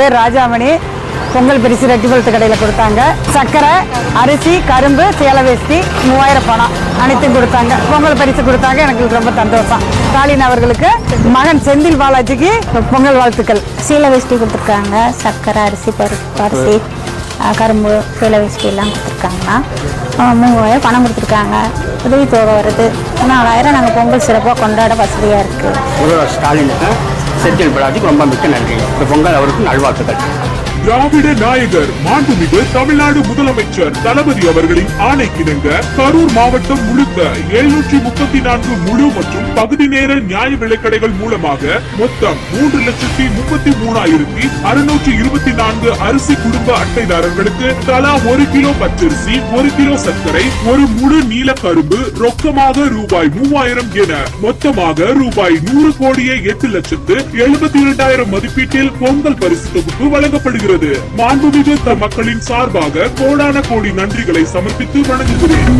பேர் ராஜாமணி. பொங்கல் பரிசு ரெட்டிபுரத்து கடையில் கொடுத்தாங்க. சர்க்கரை, அரிசி, கரும்பு, சேலை வேஷ்டி, 3000 பணம் அனைத்தும் கொடுத்தாங்க. பொங்கல் பரிசு கொடுத்தாங்க. எனக்கு ரொம்ப சந்தோஷம். ஸ்டாலின் அவர்களுக்கு மகன் செந்தில் பாலாஜிக்கு பொங்கல் வாழ்த்துக்கள். சேலை வேஷ்டி கொடுத்துருக்காங்க. சர்க்கரை, அரிசி, பருப்பு, அரிசி, கரும்பு, சேலை வேஷ்டி எல்லாம் கொடுத்துருக்காங்கண்ணா. 3000 பணம் கொடுத்துருக்காங்க. உதவித்தொகை வருது. 4000. நாங்கள் பொங்கல் சிறப்பாக கொண்டாட வசதியாக இருக்குது. ஸ்டாலினுக்கு செந்தில் பாலாஜிக்கு ரொம்ப மிக்க நன்றி. இந்த பொங்கல் அவருக்கு நல்வாழ்த்துக்கள். திராவிட நாயகர் மாண்புமிகு தமிழ்நாடு முதலமைச்சர் தளபதி அவர்களின் ஆணைக்கிணங்க கரூர் மாவட்டம் முழுக்க 734 முழு மற்றும் பகுதி நேர நியாய விலைக்கடைகள் மூலமாக மொத்தம் 3,33,624 அரிசி குடும்ப அட்டைதாரர்களுக்கு தலா 1 கிலோ பச்சரிசி, 1 கிலோ சர்க்கரை, 1 முழு நீல கரும்பு ரொக்கமாக ரூபாய் 3000 என மொத்தமாக ரூபாய் 100,08,72,000 மதிப்பீட்டில் பொங்கல் பரிசு தொகுப்பு வழங்கப்படுகிறது. மாண்புமிகு மக்களின் சார்பாக கோடான கோடி நன்றிகளை சமர்ப்பித்து வணங்குகிறேன்.